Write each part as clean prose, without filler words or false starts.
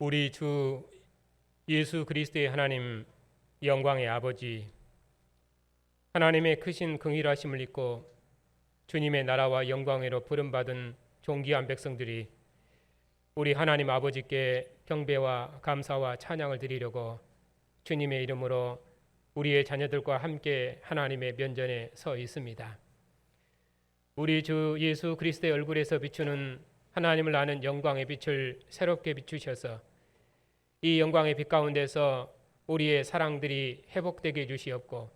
우리 주 예수 그리스도의 하나님, 영광의 아버지, 하나님의 크신 긍휼하심을 입고 주님의 나라와 영광으로 부름받은 존귀한 백성들이 우리 하나님 아버지께 경배와 감사와 찬양을 드리려고 주님의 이름으로 우리의 자녀들과 함께 하나님의 면전에 서 있습니다. 우리 주 예수 그리스도의 얼굴에서 비추는 하나님을 아는 영광의 빛을 새롭게 비추셔서 이 영광의 빛 가운데서 우리의 사랑들이 회복되게 해주시옵고,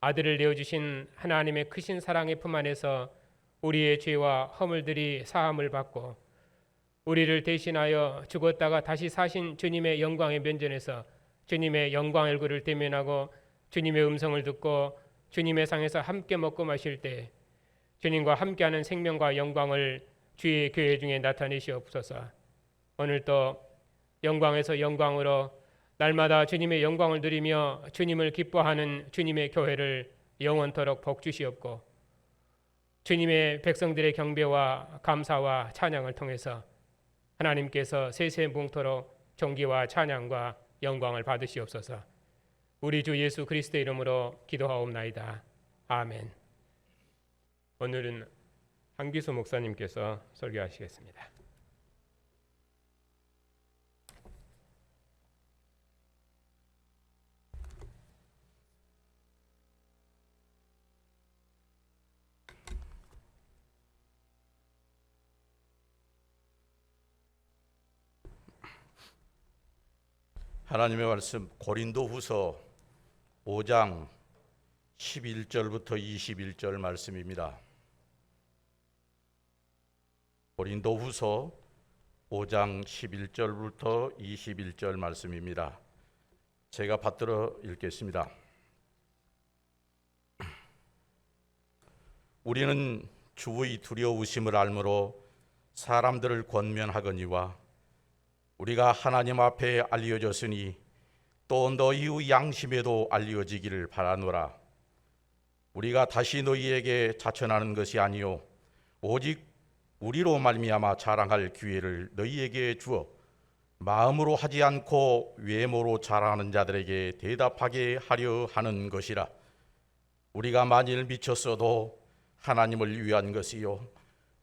아들을 내어주신 하나님의 크신 사랑의 품 안에서 우리의 죄와 허물들이 사함을 받고, 우리를 대신하여 죽었다가 다시 사신 주님의 영광의 면전에서 주님의 영광 얼굴을 대면하고 주님의 음성을 듣고 주님의 상에서 함께 먹고 마실 때 주님과 함께하는 생명과 영광을 주의 교회 중에 나타내시옵소서. 오늘도 영광에서 영광으로 날마다 주님의 영광을 누리며 주님을 기뻐하는 주님의 교회를 영원토록 복 주시옵고, 주님의 백성들의 경배와 감사와 찬양을 통해서 하나님께서 세세무궁토록 존귀와 찬양과 영광을 받으시옵소서. 우리 주 예수 그리스도의 이름으로 기도하옵나이다. 아멘. 오늘은 한기수 목사님께서 설교하시겠습니다. 하나님의 말씀 고린도후서 5장 11절부터 21절 말씀입니다. 고린도후서 5장 11절부터 21절 말씀입니다. 제가 받들어 읽겠습니다. 우리는 주의 두려우심을 알므로 사람들을 권면하거니와 우리가 하나님 앞에 알려졌으니 또 너희의 양심에도 알려지기를 바라노라. 우리가 다시 너희에게 자천하는 것이 아니요 오직 우리로 말미암아 자랑할 기회를 너희에게 주어 마음으로 하지 않고 외모로 자랑하는 자들에게 대답하게 하려 하는 것이라. 우리가 만일 미쳤어도 하나님을 위한 것이요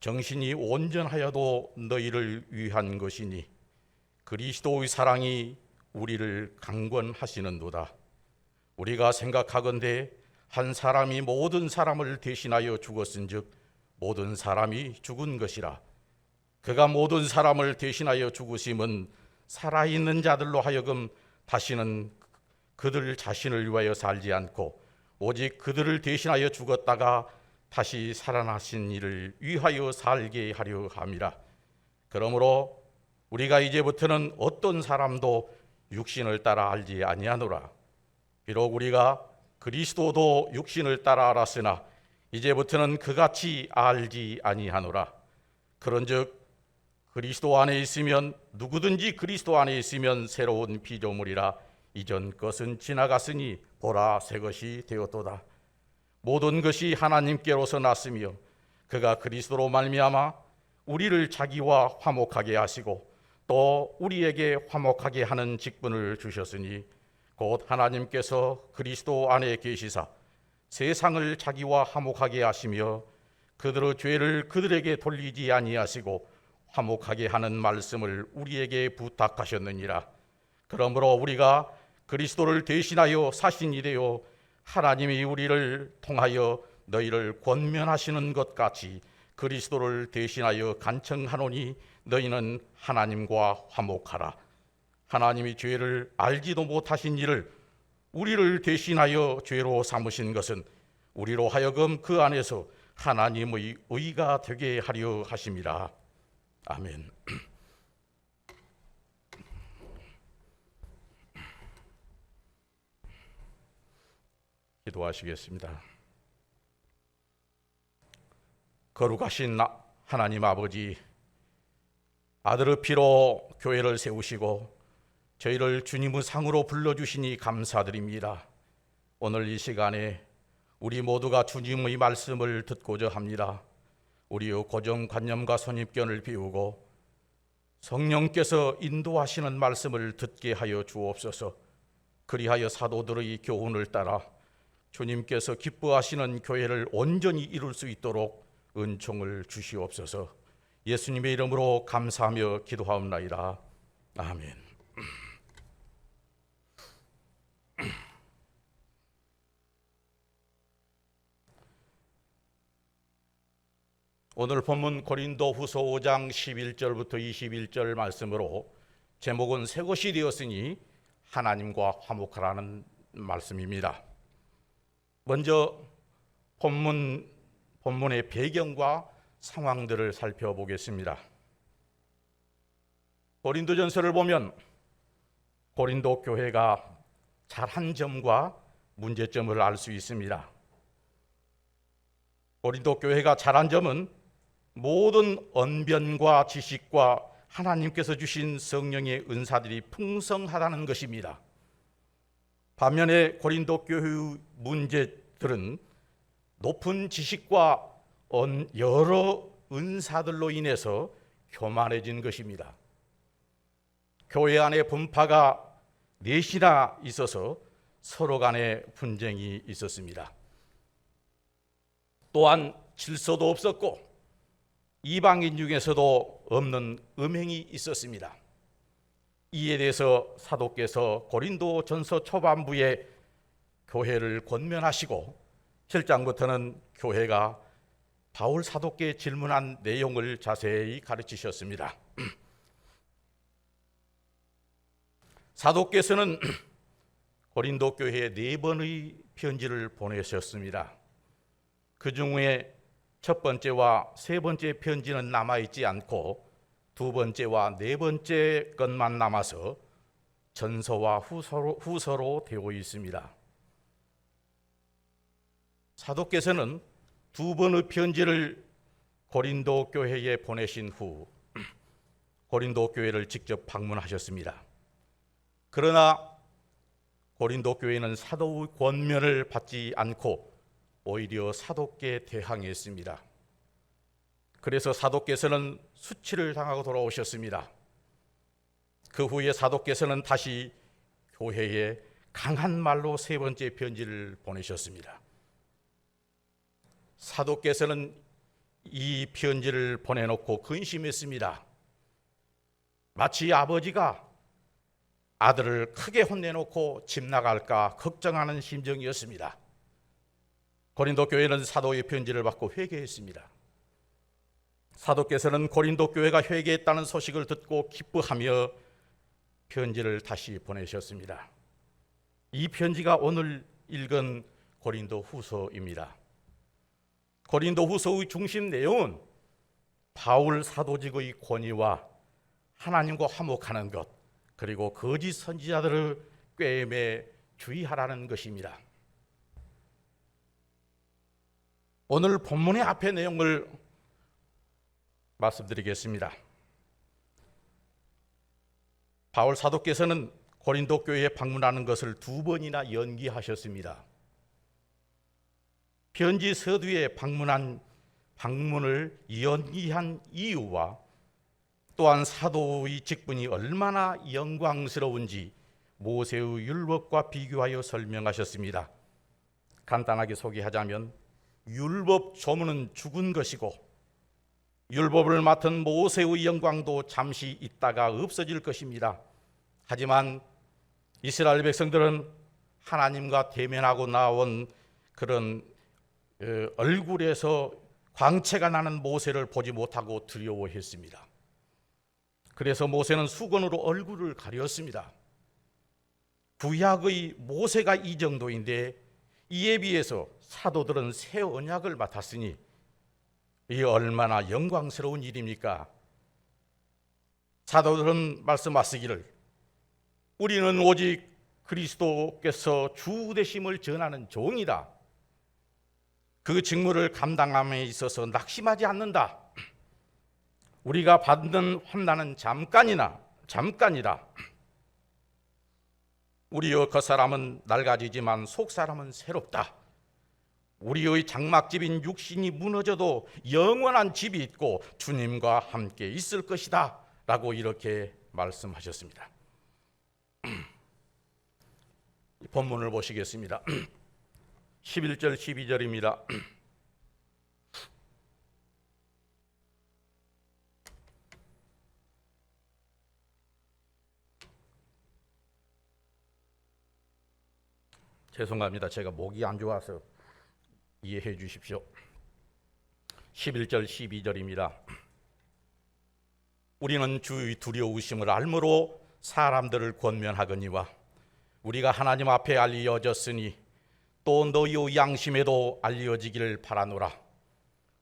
정신이 온전하여도 너희를 위한 것이니 그리스도의 사랑이 우리를 강권하시는도다. 우리가 생각하건대 한 사람이 모든 사람을 대신하여 죽었은즉 모든 사람이 죽은 것이라. 그가 모든 사람을 대신하여 죽으심은 살아있는 자들로 하여금 다시는 그들 자신을 위하여 살지 않고 오직 그들을 대신하여 죽었다가 다시 살아나신 이를 위하여 살게 하려 함이라. 그러므로 우리가 이제부터는 어떤 사람도 육신을 따라 알지 아니하노라. 비록 우리가 그리스도도 육신을 따라 알았으나 이제부터는 그같이 알지 아니하노라. 그런즉 그리스도 안에 있으면 누구든지 그리스도 안에 있으면 새로운 피조물이라. 이전 것은 지나갔으니 보라 새 것이 되었도다. 모든 것이 하나님께로서 났으며 그가 그리스도로 말미암아 우리를 자기와 화목하게 하시고 또 우리에게 화목하게 하는 직분을 주셨으니 곧 하나님께서 그리스도 안에 계시사 세상을 자기와 화목하게 하시며 그들의 죄를 그들에게 돌리지 아니하시고 화목하게 하는 말씀을 우리에게 부탁하셨느니라. 그러므로 우리가 그리스도를 대신하여 사신이 되어 하나님이 우리를 통하여 너희를 권면하시는 것 같이 그리스도를 대신하여 간청하노니 너희는 하나님과 화목하라. 하나님이 죄를 알지도 못하신 이를 우리를 대신하여 죄로 삼으신 것은 우리로 하여금 그 안에서 하나님의 의가 되게 하려 하심이라. 아멘. 기도하시겠습니다. 거룩하신 하나님 아버지, 아들의 피로 교회를 세우시고 저희를 주님의 상으로 불러주시니 감사드립니다. 오늘 이 시간에 우리 모두가 주님의 말씀을 듣고자 합니다. 우리의 고정관념과 선입견을 비우고 성령께서 인도하시는 말씀을 듣게 하여 주옵소서. 그리하여 사도들의 교훈을 따라 주님께서 기뻐하시는 교회를 온전히 이룰 수 있도록 은총을 주시옵소서. 예수님의 이름으로 감사하며 기도하옵나이다. 아멘. 오늘 본문 고린도후서 5장 11절부터 21절 말씀으로 제목은 새 것이 되었으니 하나님과 화목하라는 말씀입니다. 먼저 본문의 배경과 상황들을 살펴보겠습니다. 고린도전서를 보면 고린도 교회가 잘한 점과 문제점을 알 수 있습니다. 고린도 교회가 잘한 점은 모든 언변과 지식과 하나님께서 주신 성령의 은사들이 풍성하다는 것입니다. 반면에 고린도 교회의 문제들은 높은 지식과 여러 은사들로 인해서 교만해진 것입니다. 교회 안에 분파가 넷이나 있어서 서로 간에 분쟁이 있었습니다. 또한 질서도 없었고 이방인 중에서도 없는 음행이 있었습니다. 이에 대해서 사도께서 고린도전서 초반부에 교회를 권면하시고 7장부터는 교회가 바울 사도께 질문한 내용을 자세히 가르치셨습니다. 사도께서는 고린도 교회에 4번의 편지를 보내셨습니다. 그 중에 첫 번째와 세 번째 편지는 남아있지 않고 두 번째와 네 번째 것만 남아서 전서와 후서로 되어 있습니다. 사도께서는 두 번의 편지를 고린도 교회에 보내신 후 고린도 교회를 직접 방문하셨습니다. 그러나 고린도 교회는 사도의 권면을 받지 않고 오히려 사도께 대항했습니다. 그래서 사도께서는 수치를 당하고 돌아오셨습니다. 그 후에 사도께서는 다시 교회에 강한 말로 세 번째 편지를 보내셨습니다. 사도께서는 이 편지를 보내놓고 근심했습니다. 마치 아버지가 아들을 크게 혼내놓고 집 나갈까 걱정하는 심정이었습니다. 고린도 교회는 사도의 편지를 받고 회개했습니다. 사도께서는 고린도 교회가 회개했다는 소식을 듣고 기뻐하며 편지를 다시 보내셨습니다. 이 편지가 오늘 읽은 고린도 후서입니다. 고린도 후서의 중심 내용은 바울 사도직의 권위와 하나님과 화목하는 것, 그리고 거짓 선지자들을 꾀임에 주의하라는 것입니다. 오늘 본문의 앞의 내용을 말씀드리겠습니다. 바울 사도께서는 고린도 교회에 방문하는 것을 2번이나 연기하셨습니다. 편지 서두에 방문을 연기한 이유와 또한 사도의 직분이 얼마나 영광스러운지 모세의 율법과 비교하여 설명하셨습니다. 간단하게 소개하자면 율법 조문은 죽은 것이고 율법을 맡은 모세의 영광도 잠시 있다가 없어질 것입니다. 하지만 이스라엘 백성들은 하나님과 대면하고 나온 그런 얼굴에서 광채가 나는 모세를 보지 못하고 두려워했습니다. 그래서 모세는 수건으로 얼굴을 가렸습니다. 구약의 모세가 이 정도인데 이에 비해서 사도들은 새 언약을 맡았으니 이게 얼마나 영광스러운 일입니까? 사도들은 말씀하시기를 우리는 오직 그리스도께서 주 되심을 전하는 종이다. 그 직무를 감당함에 있어서 낙심하지 않는다. 우리가 받는 환난은 잠깐이라. 우리의 겉사람은 낡아지지만 속사람은 새롭다. 우리의 장막집인 육신이 무너져도 영원한 집이 있고 주님과 함께 있을 것이다 라고 이렇게 말씀하셨습니다. 본문을 보시겠습니다. 11절 12절입니다. 죄송합니다. 제가 목이 안 좋아서 이해해 주십시오. 11절 12절입니다. 우리는 주의 두려우심을 알므로 사람들을 권면하거니와 우리가 하나님 앞에 알려졌으니 또 너희의 양심에도 알려지기를 바라노라.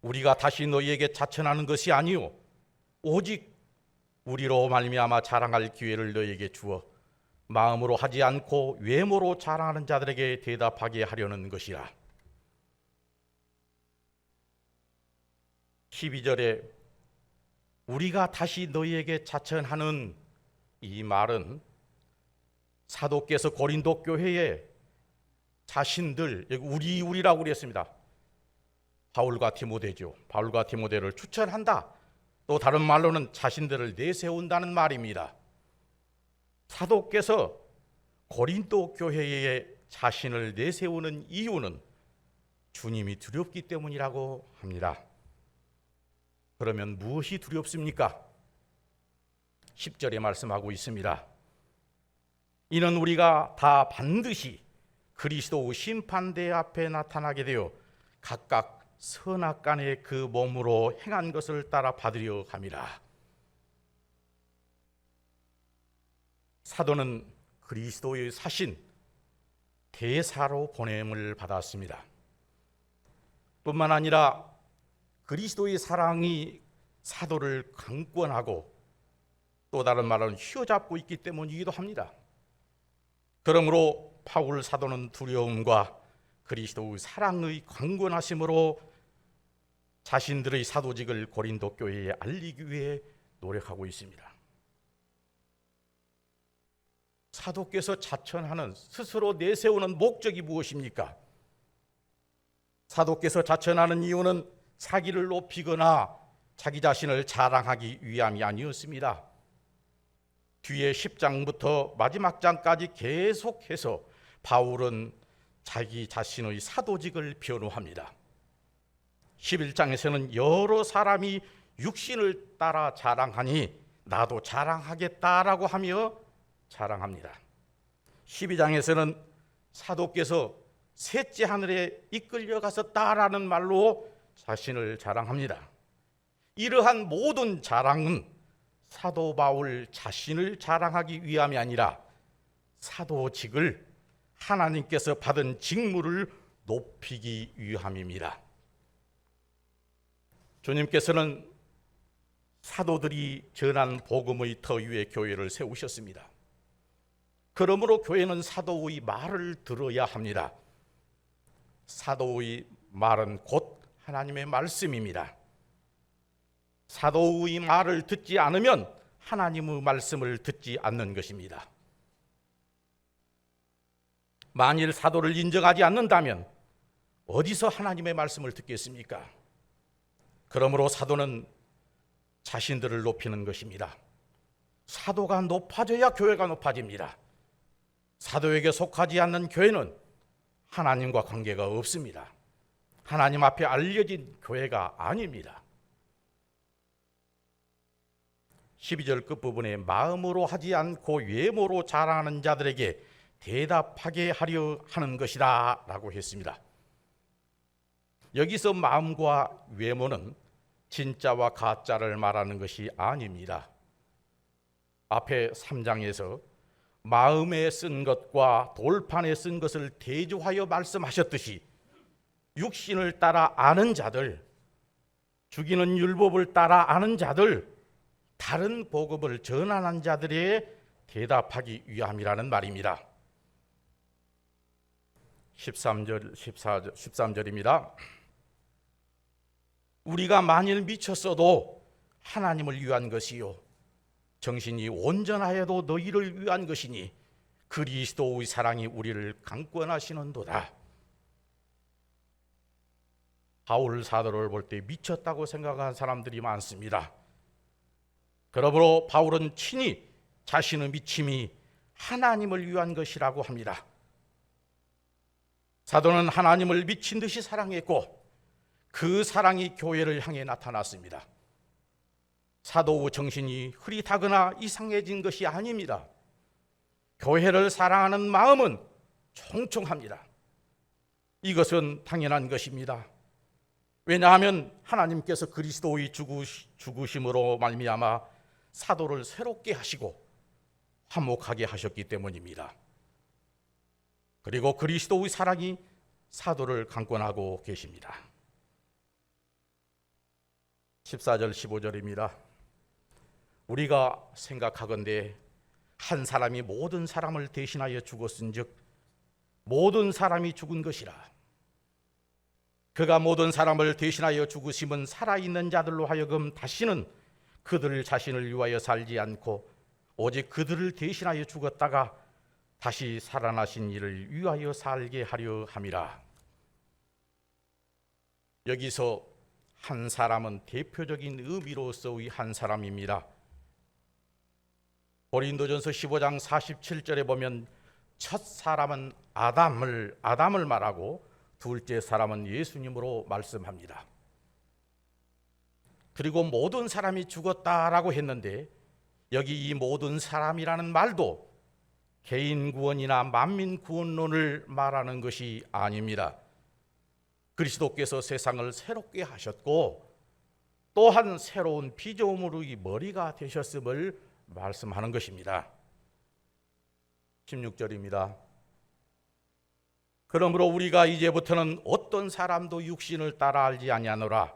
우리가 다시 너희에게 자천하는 것이 아니요 오직 우리로 말미암아 자랑할 기회를 너희에게 주어 마음으로 하지 않고 외모로 자랑하는 자들에게 대답하게 하려는 것이라. 12절에 우리가 다시 너희에게 자천하는 이 말은 사도께서 고린도 교회에 자신들, 우리라고 그랬습니다. 바울과 디모데죠. 바울과 디모데를 추천한다. 또 다른 말로는 자신들을 내세운다는 말입니다. 사도께서 고린도 교회에 자신을 내세우는 이유는 주님이 두렵기 때문이라고 합니다. 그러면 무엇이 두렵습니까? 10절에 말씀하고 있습니다. 이는 우리가 다 반드시 그리스도 심판대 앞에 나타나게 되어 각각 선악간의 그 몸으로 행한 것을 따라 받으려 함이라. 사도는 그리스도의 사신 대사로 보냄을 받았습니다. 뿐만 아니라 그리스도의 사랑이 사도를 강권하고 또 다른 말은 휘어잡고 있기 때문이기도 합니다. 그러므로 바울 사도는 두려움과 그리스도의 사랑의 강권하심으로 자신들의 사도직을 고린도 교회에 알리기 위해 노력하고 있습니다. 사도께서 자천하는, 스스로 내세우는 목적이 무엇입니까? 사도께서 자천하는 이유는 자기를 높이거나 자기 자신을 자랑하기 위함이 아니었습니다. 뒤에 10장부터 마지막 장까지 계속해서 바울은 자기 자신의 사도직을 변호합니다. 11장에서는 여러 사람이 육신을 따라 자랑하니 나도 자랑하겠다라고 하며 자랑합니다. 12장에서는 사도께서 셋째 하늘에 이끌려가서 따라는 말로 자신을 자랑합니다. 이러한 모든 자랑은 사도 바울 자신을 자랑하기 위함이 아니라 사도직을 하나님께서 받은 직무를 높이기 위함입니다. 주님께서는 사도들이 전한 복음의 터 위에 교회를 세우셨습니다. 그러므로 교회는 사도의 말을 들어야 합니다. 사도의 말은 곧 하나님의 말씀입니다. 사도의 말을 듣지 않으면 하나님의 말씀을 듣지 않는 것입니다. 만일 사도를 인정하지 않는다면 어디서 하나님의 말씀을 듣겠습니까? 그러므로 사도는 자신들을 높이는 것입니다. 사도가 높아져야 교회가 높아집니다. 사도에게 속하지 않는 교회는 하나님과 관계가 없습니다. 하나님 앞에 알려진 교회가 아닙니다. 12절 끝부분에 마음으로 하지 않고 외모로 자랑하는 자들에게 대답하게 하려 하는 것이다 라고 했습니다. 여기서 마음과 외모는 진짜와 가짜를 말하는 것이 아닙니다. 앞에 3장에서 마음에 쓴 것과 돌판에 쓴 것을 대조하여 말씀하셨듯이 육신을 따라 아는 자들, 죽이는 율법을 따라 아는 자들, 다른 복음을 전하는 자들에 대답하기 위함이라는 말입니다. 13절입니다. 우리가 만일 미쳤어도 하나님을 위한 것이요 정신이 온전하여도 너희를 위한 것이니 그리스도의 사랑이 우리를 강권하시는도다. 바울 사도를 볼 때 미쳤다고 생각한 사람들이 많습니다. 그러므로 바울은 친히 자신의 믿음이 하나님을 위한 것이라고 합니다. 사도는 하나님을 미친 듯이 사랑했고 그 사랑이 교회를 향해 나타났습니다. 사도의 정신이 흐릿하거나 이상해진 것이 아닙니다. 교회를 사랑하는 마음은 총총합니다. 이것은 당연한 것입니다. 왜냐하면 하나님께서 그리스도의 죽으심으로 말미암아 사도를 새롭게 하시고 화목하게 하셨기 때문입니다. 그리고 그리스도의 사랑이 사도를 강권하고 계십니다. 14절 15절입니다. 우리가 생각하건대 한 사람이 모든 사람을 대신하여 죽었은즉 모든 사람이 죽은 것이라. 그가 모든 사람을 대신하여 죽으심은 살아있는 자들로 하여금 다시는 그들 자신을 위하여 살지 않고 오직 그들을 대신하여 죽었다가 다시 살아나신 이를 위하여 살게 하려 함이라. 여기서 한 사람은 대표적인 의미로서의 한 사람입니다. 고린도전서 15장 47절에 보면 첫 사람은 아담을 말하고 둘째 사람은 예수님으로 말씀합니다. 그리고 모든 사람이 죽었다라고 했는데 여기 이 모든 사람이라는 말도 개인 구원이나 만민 구원론을 말하는 것이 아닙니다. 그리스도께서 세상을 새롭게 하셨고 또한 새로운 피조물의 머리가 되셨음을 말씀하는 것입니다. 16절입니다. 그러므로 우리가 이제부터는 어떤 사람도 육신을 따라 알지 아니하노라.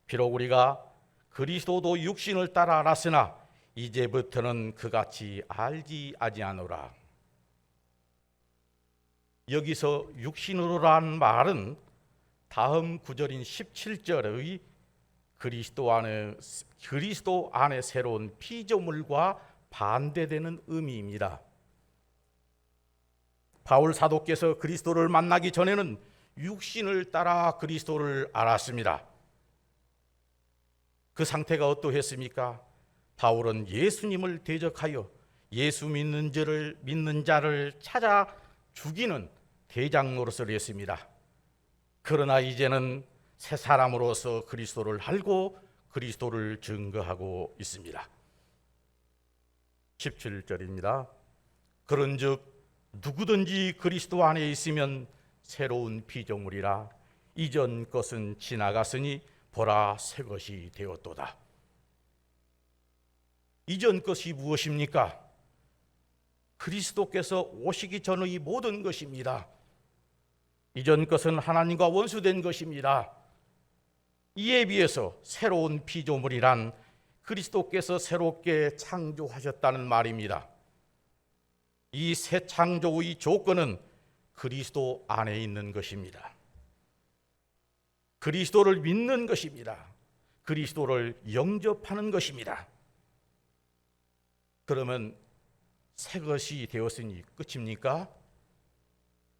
비록 우리가 그리스도도 육신을 따라 알았으나 이제부터는 그같이 알지 아니하노라. 여기서 육신으로란 말은 다음 구절인 17절의 그리스도 안에 새로운 피조물과 반대되는 의미입니다. 바울 사도께서 그리스도를 만나기 전에는 육신을 따라 그리스도를 알았습니다. 그 상태가 어떠했습니까? 바울은 예수님을 대적하여 예수 믿는 자를 찾아 죽이는 대장 노릇을 했습니다. 그러나 이제는 새 사람으로서 그리스도를 알고 그리스도를 증거하고 있습니다. 17절입니다. 그런즉 누구든지 그리스도 안에 있으면 새로운 피조물이라. 이전 것은 지나갔으니 보라 새 것이 되었도다. 이전 것이 무엇입니까? 그리스도께서 오시기 전의 모든 것입니다. 이전 것은 하나님과 원수된 것입니다. 이에 비해서 새로운 피조물이란 그리스도께서 새롭게 창조하셨다는 말입니다. 이 새 창조의 조건은 그리스도 안에 있는 것입니다. 그리스도를 믿는 것입니다. 그리스도를 영접하는 것입니다. 그러면 새 것이 되었으니 끝입니까?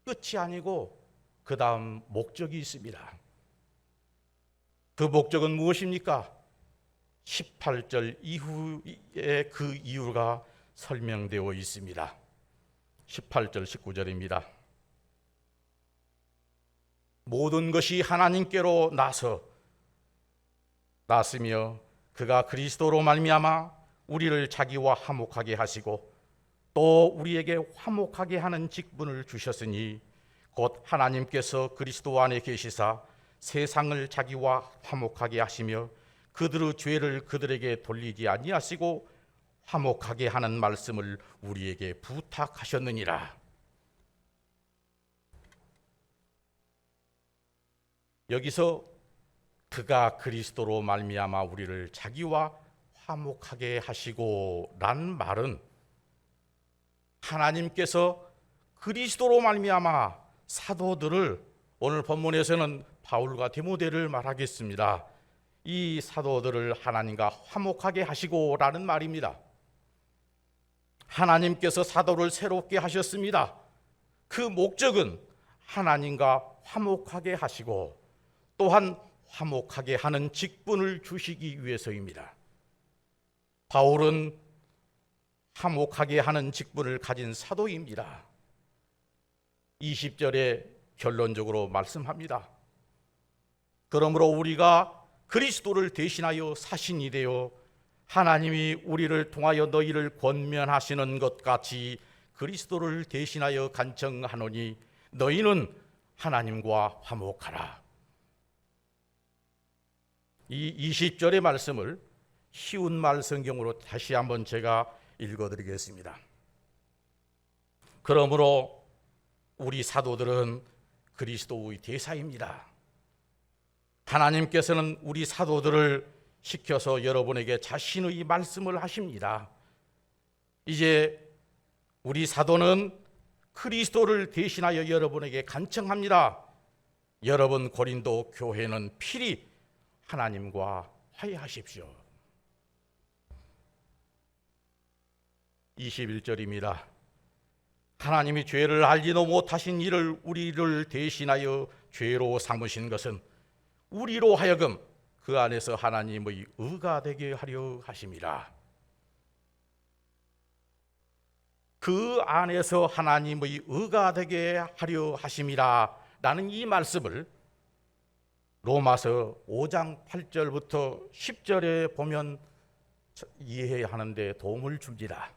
끝이 아니고 그 다음 목적이 있습니다. 그 목적은 무엇입니까? 18절 이후에 그 이유가 설명되어 있습니다. 18절 19절입니다. 모든 것이 하나님께로 났으며 그가 그리스도로 말미암아 우리를 자기와 화목하게 하시고 또 우리에게 화목하게 하는 직분을 주셨으니 곧 하나님께서 그리스도 안에 계시사 세상을 자기와 화목하게 하시며 그들의 죄를 그들에게 돌리지 아니하시고 화목하게 하는 말씀을 우리에게 부탁하셨느니라. 여기서 그가 그리스도로 말미암아 우리를 자기와 화목하게 하시고 란 말은 하나님께서 그리스도로 말미암아 사도들을, 오늘 본문에서는 바울과 디모데를 말하겠습니다. 이 사도들을 하나님과 화목하게 하시고 라는 말입니다. 하나님께서 사도를 새롭게 하셨습니다. 그 목적은 하나님과 화목하게 하시고 또한 화목하게 하는 직분을 주시기 위해서입니다. 바울은 화목하게 하는 직분을 가진 사도입니다. 20절에 결론적으로 말씀합니다. 그러므로 우리가 그리스도를 대신하여 사신이 되어 하나님이 우리를 통하여 너희를 권면하시는 것 같이 그리스도를 대신하여 간청하노니 너희는 하나님과 화목하라. 이 20절의 말씀을 쉬운 말 성경으로 다시 한번 제가 읽어드리겠습니다. 그러므로 우리 사도들은 그리스도의 대사입니다. 하나님께서는 우리 사도들을 시켜서 여러분에게 자신의 말씀을 하십니다. 이제 우리 사도는 그리스도를 대신하여 여러분에게 간청합니다. 여러분 고린도 교회는 필히 하나님과 화해하십시오. 21절입니다. 하나님이 죄를 알지도 못하신 이를 우리를 대신하여 죄로 삼으신 것은 우리로 하여금 그 안에서 하나님의 의가 되게 하려 하심이라. 그 안에서 하나님의 의가 되게 하려 하심이라 라는 이 말씀을 로마서 5장 8절부터 10절에 보면 이해하는 데 도움을 줍니다.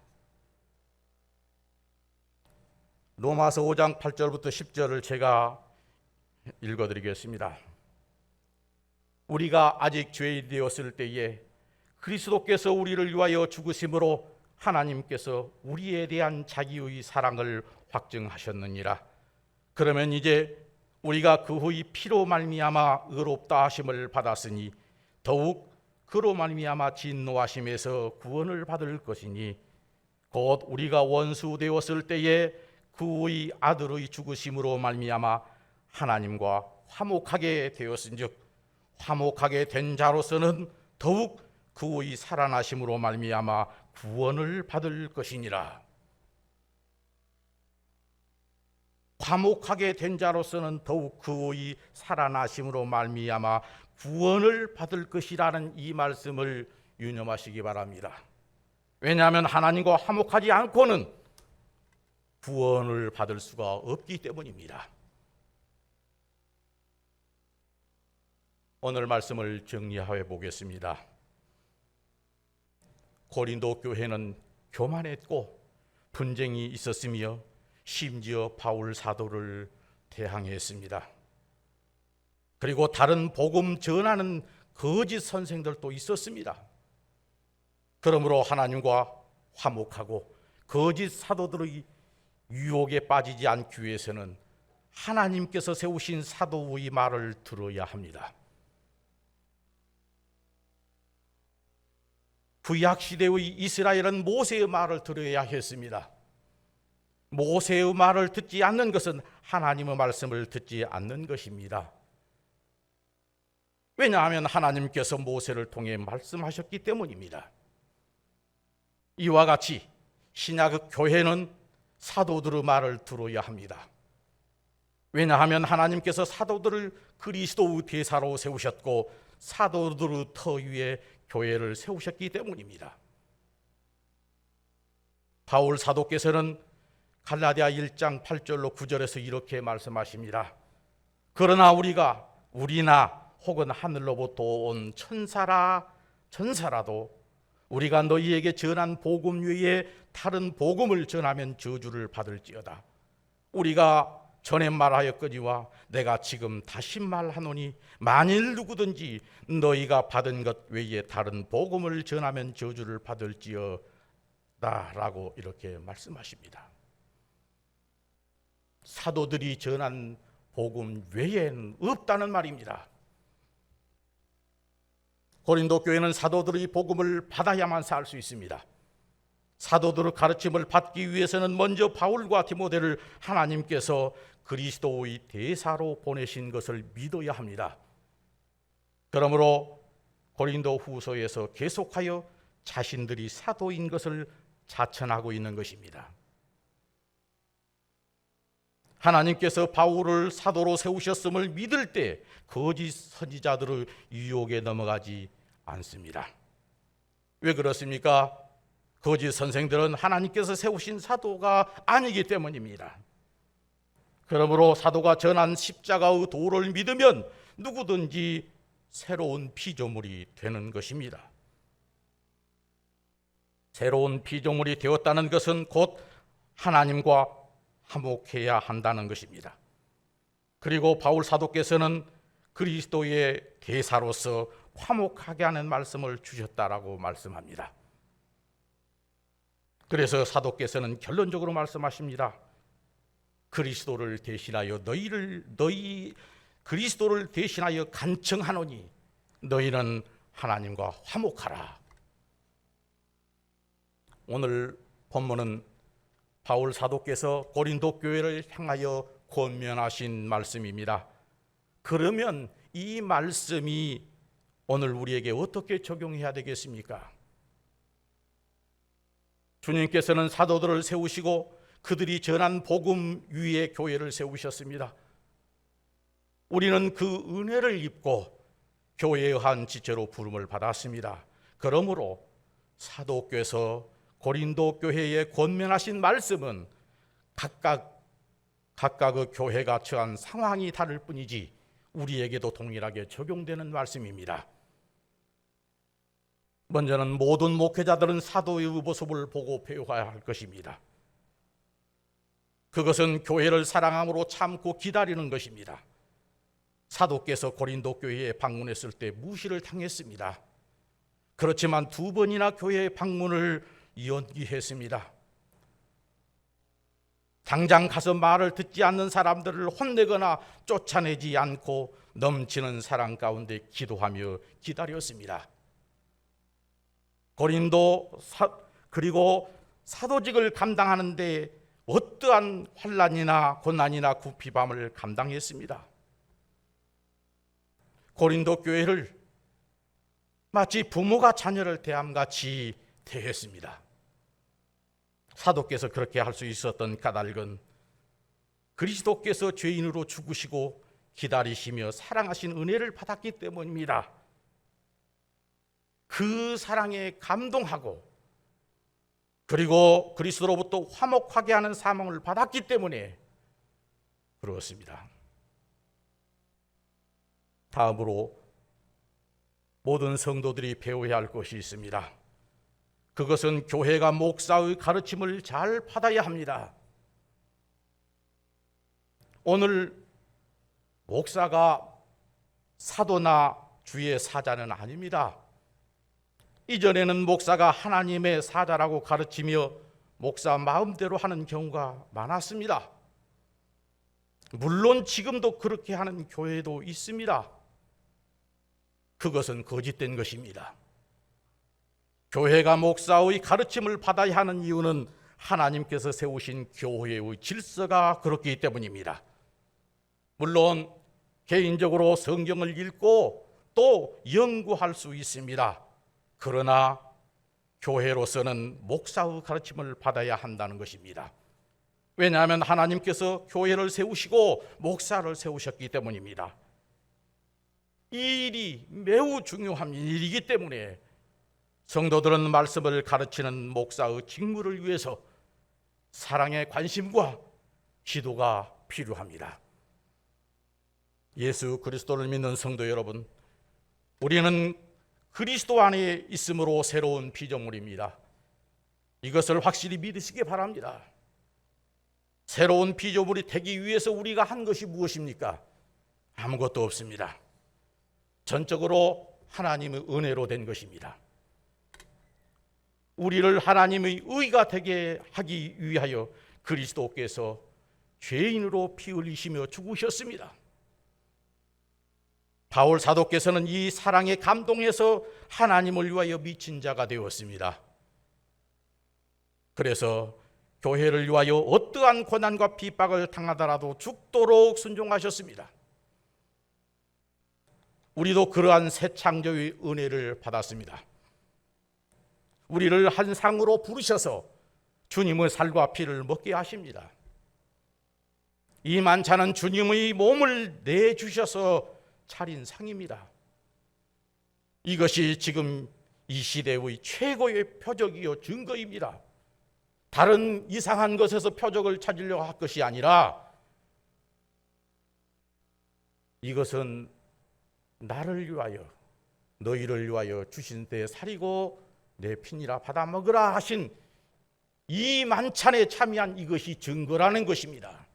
로마서 5장 8절부터 10절을 제가 읽어드리겠습니다. 우리가 아직 죄인이 되었을 때에 그리스도께서 우리를 위하여 죽으심으로 하나님께서 우리에 대한 자기의 사랑을 확증하셨느니라. 그러면 이제 우리가 그의 피로 말미암아 의롭다 하심을 받았으니 더욱 그로 말미암아 진노하심에서 구원을 받을 것이니 곧 우리가 원수 되었을 때에 그의 아들의 죽으심으로 말미암아 하나님과 화목하게 되었은즉 화목하게 된 자로서는 더욱 그의 살아나심으로 말미암아 구원을 받을 것이니라. 화목하게 된 자로서는 더욱 그의 살아나심으로 말미암아 구원을 받을 것이라는 이 말씀을 유념하시기 바랍니다. 왜냐하면 하나님과 화목하지 않고는 구원을 받을 수가 없기 때문입니다. 오늘 말씀을 정리해 보겠습니다. 고린도 교회는 교만했고 분쟁이 있었으며 심지어 바울 사도를 대항했습니다. 그리고 다른 복음 전하는 거짓 선생들도 있었습니다. 그러므로 하나님과 화목하고 거짓 사도들의 유혹에 빠지지 않기 위해서는 하나님께서 세우신 사도의 말을 들어야 합니다. 구약 시대의 이스라엘은 모세의 말을 들어야 했습니다. 모세의 말을 듣지 않는 것은 하나님의 말씀을 듣지 않는 것입니다. 왜냐하면 하나님께서 모세를 통해 말씀하셨기 때문입니다. 이와 같이 신약 교회는 사도들의 말을 들어야 합니다. 왜냐하면 하나님께서 사도들을 그리스도의 대사로 세우셨고 사도들의 터 위에 교회를 세우셨기 때문입니다. 바울 사도께서는 갈라디아 1장 8절로 9절에서 이렇게 말씀하십니다. 그러나 우리나 혹은 하늘로부터 온 전사라도 우리가 너희에게 전한 복음 외에 다른 복음을 전하면 저주를 받을지어다. 우리가 전에 말하였거니와 내가 지금 다시 말하노니 만일 누구든지 너희가 받은 것 외에 다른 복음을 전하면 저주를 받을지어다 라고 이렇게 말씀하십니다. 사도들이 전한 복음 외에는 없다는 말입니다. 고린도 교회는 사도들의 복음을 받아야만 살 수 있습니다. 사도들의 가르침을 받기 위해서는 먼저 바울과 디모데를 하나님께서 그리스도의 대사로 보내신 것을 믿어야 합니다. 그러므로 고린도 후서에서 계속하여 자신들이 사도인 것을 자천하고 있는 것입니다. 하나님께서 바울을 사도로 세우셨음을 믿을 때 거짓 선지자들의 유혹에 넘어가지 않습니다. 왜 그렇습니까? 거짓 선생들은 하나님께서 세우신 사도가 아니기 때문입니다. 그러므로 사도가 전한 십자가의 도를 믿으면 누구든지 새로운 피조물이 되는 것입니다. 새로운 피조물이 되었다는 것은 곧 하나님과 화목해야 한다는 것입니다. 그리고 바울 사도께서는 그리스도의 대사로서 화목하게 하는 말씀을 주셨다라고 말씀합니다. 그래서 사도께서는 결론적으로 말씀하십니다. 그리스도를 대신하여 그리스도를 대신하여 간청하노니 너희는 하나님과 화목하라. 오늘 본문은 바울 사도께서 고린도 교회를 향하여 권면하신 말씀입니다. 그러면 이 말씀이 오늘 우리에게 어떻게 적용해야 되겠습니까? 주님께서는 사도들을 세우시고 그들이 전한 복음 위에 교회를 세우셨습니다. 우리는 그 은혜를 입고 교회의 한 지체로 부름을 받았습니다. 그러므로 사도께서 고린도 교회에 권면하신 말씀은 각각의 교회가 처한 상황이 다를 뿐이지 우리에게도 동일하게 적용되는 말씀입니다. 먼저는 모든 목회자들은 사도의 모습을 보고 배워야 할 것입니다. 그것은 교회를 사랑함으로 참고 기다리는 것입니다. 사도께서 고린도 교회에 방문했을 때 무시를 당했습니다. 그렇지만 2번이나 교회 방문을 연기했습니다. 당장 가서 말을 듣지 않는 사람들을 혼내거나 쫓아내지 않고 넘치는 사랑 가운데 기도하며 기다렸습니다. 그리고 사도직을 감당하는데 어떠한 환난이나 고난이나 구피밤을 감당했습니다. 고린도 교회를 마치 부모가 자녀를 대함같이 대했습니다. 사도께서 그렇게 할 수 있었던 까닭은 그리스도께서 죄인으로 죽으시고 기다리시며 사랑하신 은혜를 받았기 때문입니다. 그 사랑에 감동하고 그리고 그리스도로부터 화목하게 하는 사명을 받았기 때문에 그렇습니다. 다음으로 모든 성도들이 배워야 할 것이 있습니다. 그것은 교회가 목사의 가르침을 잘 받아야 합니다. 오늘 목사가 사도나 주의 사자는 아닙니다. 이전에는 목사가 하나님의 사자라고 가르치며 목사 마음대로 하는 경우가 많았습니다. 물론 지금도 그렇게 하는 교회도 있습니다. 그것은 거짓된 것입니다. 교회가 목사의 가르침을 받아야 하는 이유는 하나님께서 세우신 교회의 질서가 그렇기 때문입니다. 물론 개인적으로 성경을 읽고 또 연구할 수 있습니다. 그러나 교회로서는 목사의 가르침을 받아야 한다는 것입니다. 왜냐하면 하나님께서 교회를 세우시고 목사를 세우셨기 때문입니다. 이 일이 매우 중요한 일이기 때문에 성도들은 말씀을 가르치는 목사의 직무를 위해서 사랑의 관심과 기도가 필요합니다. 예수 그리스도를 믿는 성도 여러분, 우리는 그리스도 안에 있음으로 새로운 피조물입니다. 이것을 확실히 믿으시기 바랍니다. 새로운 피조물이 되기 위해서 우리가 한 것이 무엇입니까? 아무것도 없습니다. 전적으로 하나님의 은혜로 된 것입니다. 우리를 하나님의 의가 되게 하기 위하여 그리스도께서 죄인으로 피 흘리시며 죽으셨습니다. 바울 사도께서는 이 사랑에 감동해서 하나님을 위하여 미친 자가 되었습니다. 그래서 교회를 위하여 어떠한 고난과 핍박을 당하더라도 죽도록 순종하셨습니다. 우리도 그러한 새 창조의 은혜를 받았습니다. 우리를 한 상으로 부르셔서 주님의 살과 피를 먹게 하십니다. 이 만찬은 주님의 몸을 내주셔서 차린 상입니다. 이것이 지금 이 시대의 최고의 표적이요 증거입니다. 다른 이상한 것에서 표적을 찾으려고 할 것이 아니라 이것은 나를 위하여 너희를 위하여 주신 때 살이고 내 피니라 받아 먹으라 하신 이 만찬에 참여한 이것이 증거라는 것입니다.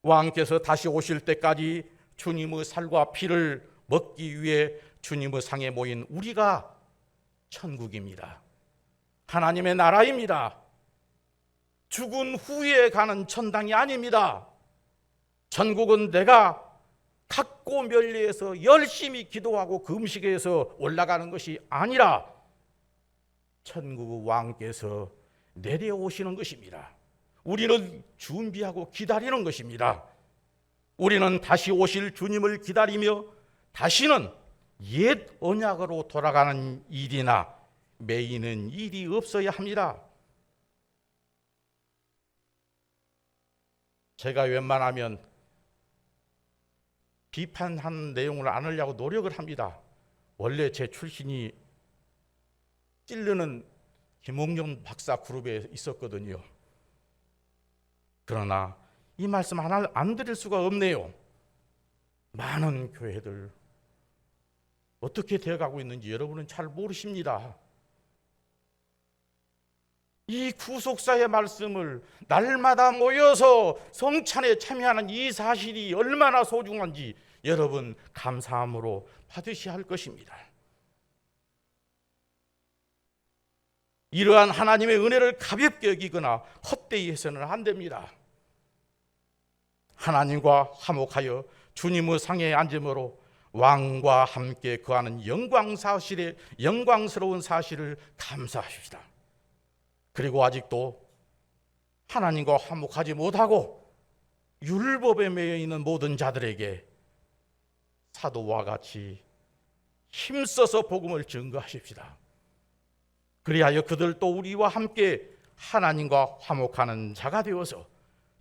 왕께서 다시 오실 때까지 주님의 살과 피를 먹기 위해 주님의 상에 모인 우리가 천국입니다. 하나님의 나라입니다. 죽은 후에 가는 천당이 아닙니다. 천국은 내가 각고 멸리해서 열심히 기도하고 금식해서 올라가는 것이 아니라 천국의 왕께서 내려오시는 것입니다. 우리는 준비하고 기다리는 것입니다. 우리는 다시 오실 주님을 기다리며 다시는 옛 언약으로 돌아가는 일이나 매이는 일이 없어야 합니다. 제가 웬만하면 비판한 내용을 안 하려고 노력을 합니다. 원래 제 출신이 찔르는 김홍준 박사 그룹에 있었거든요. 그러나 이 말씀 하나 안 드릴 수가 없네요. 많은 교회들 어떻게 되어가고 있는지 여러분은 잘 모르십니다. 이 구속사의 말씀을 날마다 모여서 성찬에 참여하는 이 사실이 얼마나 소중한지 여러분 감사함으로 받으셔야 할 것입니다. 이러한 하나님의 은혜를 가볍게 여기거나 헛되이 해서는 안 됩니다. 하나님과 화목하여 주님의 상에 앉음으로 왕과 함께 거하는 영광스러운 사실을 감사하십시다. 그리고 아직도 하나님과 화목하지 못하고 율법에 매여 있는 모든 자들에게 사도와 같이 힘써서 복음을 증거하십시다. 그리하여 그들도 우리와 함께 하나님과 화목하는 자가 되어서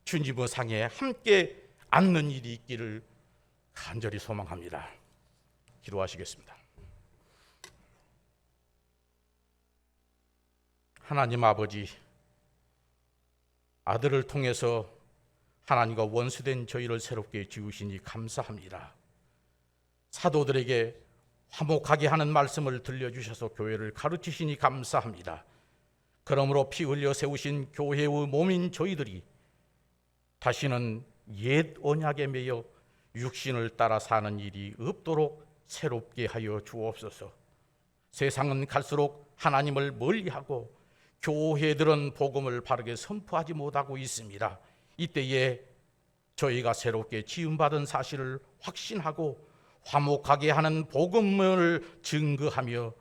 주님의 상에 함께 앉는 일이 있기를 간절히 소망합니다. 기도하시겠습니다. 하나님 아버지, 아들을 통해서 하나님과 원수된 저희를 새롭게 지으시니 감사합니다. 사도들에게 화목하게 하는 말씀을 들려주셔서 교회를 가르치시니 감사합니다. 그러므로 피 흘려 세우신 교회의 몸인 저희들이 다시는 옛 언약에 매여 육신을 따라 사는 일이 없도록 새롭게 하여 주옵소서. 세상은 갈수록 하나님을 멀리하고 교회들은 복음을 바르게 선포하지 못하고 있습니다. 이때에 저희가 새롭게 지음받은 사실을 확신하고 화목하게 하는 복음을 증거하며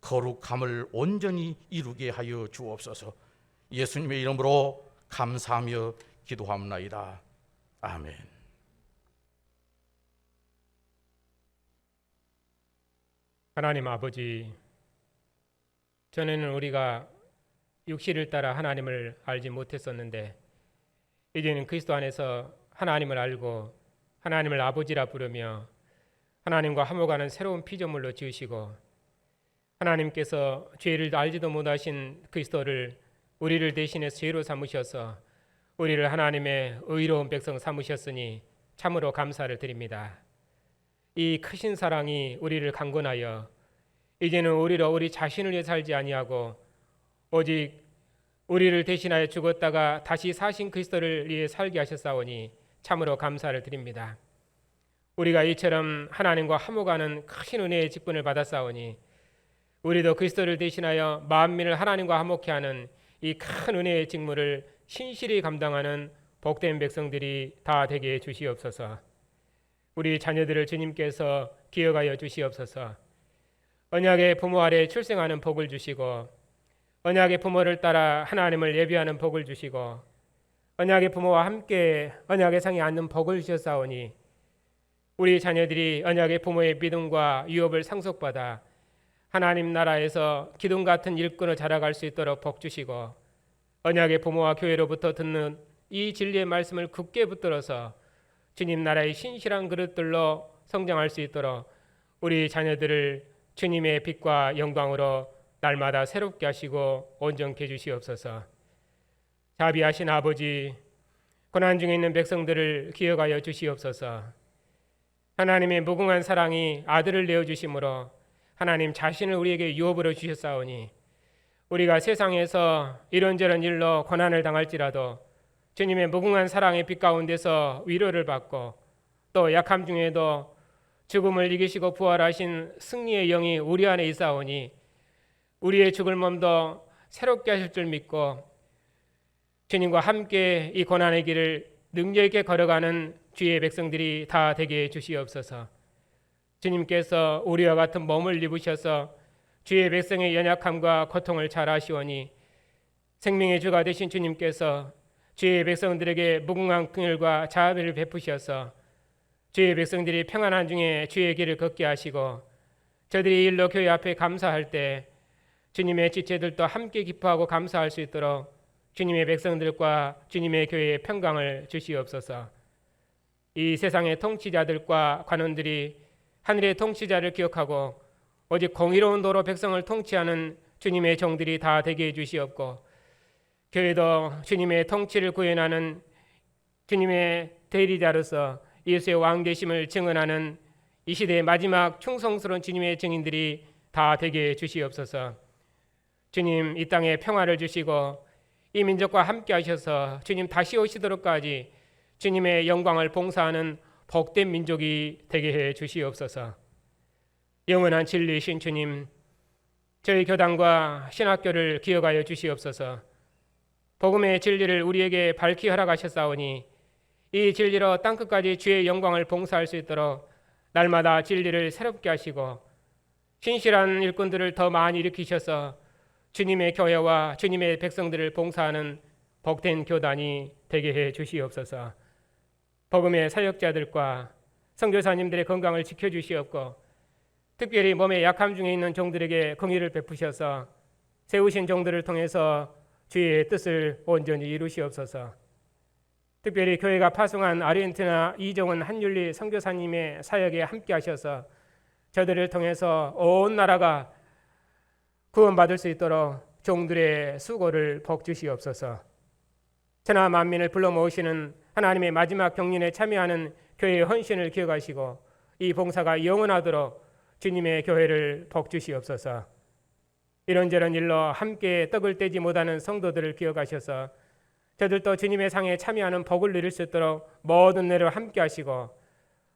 거룩함을 온전히 이루게 하여 주옵소서. 예수님의 이름으로 감사하며 기도합나이다. 아멘. 하나님 아버지, 전에는 우리가 육신을 따라 하나님을 알지 못했었는데 이제는 그리스도 안에서 하나님을 알고 하나님을 아버지라 부르며 하나님과 화목하는 새로운 피조물로 지으시고 하나님께서 죄를 알지도 못하신 그리스도를 우리를 대신해서 죄로 삼으셔서 우리를 하나님의 의로운 백성 삼으셨으니 참으로 감사를 드립니다. 이 크신 사랑이 우리를 강건하여 이제는 우리로 우리 자신을 위해 살지 아니하고 오직 우리를 대신하여 죽었다가 다시 사신 그리스도를 위해 살게 하셨사오니 참으로 감사를 드립니다. 우리가 이처럼 하나님과 화목하는 크신 은혜의 직분을 받았사오니 우리도 그리스도를 대신하여 만민을 하나님과 화목케 하는 이 큰 은혜의 직무를 신실히 감당하는 복된 백성들이 다 되게 해 주시옵소서. 우리 자녀들을 주님께서 기억하여 주시옵소서. 언약의 부모 아래 출생하는 복을 주시고 언약의 부모를 따라 하나님을 예배하는 복을 주시고 언약의 부모와 함께 언약의 상에 앉는 복을 주셨사오니 우리 자녀들이 언약의 부모의 믿음과 유업을 상속받아 하나님 나라에서 기둥 같은 일꾼을 자라갈 수 있도록 복 주시고 언약의 부모와 교회로부터 듣는 이 진리의 말씀을 굳게 붙들어서 주님 나라의 신실한 그릇들로 성장할 수 있도록 우리 자녀들을 주님의 빛과 영광으로 날마다 새롭게 하시고 온전케 해주시옵소서. 자비하신 아버지, 고난 중에 있는 백성들을 기억하여 주시옵소서. 하나님의 무궁한 사랑이 아들을 내어주심으로 하나님 자신을 우리에게 유업으로 주셨사오니 우리가 세상에서 이런저런 일로 고난을 당할지라도 주님의 무궁한 사랑의 빛 가운데서 위로를 받고 또 약함 중에도 죽음을 이기시고 부활하신 승리의 영이 우리 안에 있사오니 우리의 죽을 몸도 새롭게 하실 줄 믿고 주님과 함께 이 고난의 길을 능력 있게 걸어가는 주의 백성들이 다 되게 해주시옵소서. 주님께서 우리와 같은 몸을 입으셔서 주의 백성의 연약함과 고통을 잘 아시오니 생명의 주가 되신 주님께서 주의 백성들에게 무궁한 긍휼과 자비를 베푸셔서 주의 백성들이 평안한 중에 주의 길을 걷게 하시고 저들이 일로 교회 앞에 감사할 때 주님의 지체들도 함께 기뻐하고 감사할 수 있도록 주님의 백성들과 주님의 교회에 평강을 주시옵소서. 이 세상의 통치자들과 관원들이 하늘의 통치자를 기억하고 오직 공의로운 도로 백성을 통치하는 주님의 종들이 다 되게 해주시옵고 교회도 주님의 통치를 구현하는 주님의 대리자로서 예수의 왕 되심을 증언하는 이 시대의 마지막 충성스러운 주님의 증인들이 다 되게 해주시옵소서. 주님 이 땅에 평화를 주시고 이 민족과 함께 하셔서 주님 다시 오시도록까지 주님의 영광을 봉사하는 복된 민족이 되게 해 주시옵소서. 영원한 진리이신 주님, 저희 교단과 신학교를 기억하여 주시옵소서. 복음의 진리를 우리에게 밝히 허락하셨사오니 이 진리로 땅끝까지 주의 영광을 봉사할 수 있도록 날마다 진리를 새롭게 하시고 신실한 일꾼들을 더 많이 일으키셔서 주님의 교회와 주님의 백성들을 봉사하는 복된 교단이 되게 해 주시옵소서. 복음의 사역자들과 선교사님들의 건강을 지켜주시옵고 특별히 몸에 약함 중에 있는 종들에게 긍휼을 베푸셔서 세우신 종들을 통해서 주의 뜻을 온전히 이루시옵소서. 특별히 교회가 파송한 아르헨티나 이정은 한윤리 선교사님의 사역에 함께 하셔서 저들을 통해서 온 나라가 구원받을 수 있도록 종들의 수고를 복주시옵소서. 천하 만민을 불러 모으시는 하나님의 마지막 경륜에 참여하는 교회의 헌신을 기억하시고 이 봉사가 영원하도록 주님의 교회를 복주시옵소서. 이런저런 일로 함께 떡을 떼지 못하는 성도들을 기억하셔서 저들도 주님의 상에 참여하는 복을 누릴 수 있도록 모든 일을 함께 하시고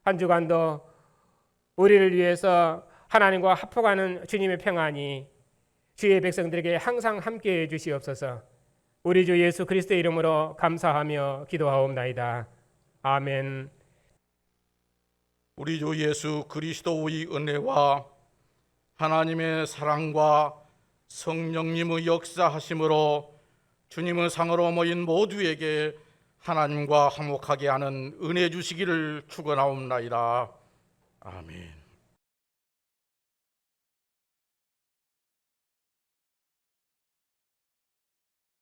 한 주간도 우리를 위해서 하나님과 합복하는 주님의 평안이 주의 백성들에게 항상 함께 해 주시옵소서. 우리 주 예수 그리스도의 이름으로 감사하며 기도하옵나이다. 아멘. 우리 주 예수 그리스도의 은혜와 하나님의 사랑과 성령님의 역사하심으로 주님의 상으로 모인 모두에게 하나님과 화목하게 하는 은혜 주시기를 축원하옵나이다. 아멘.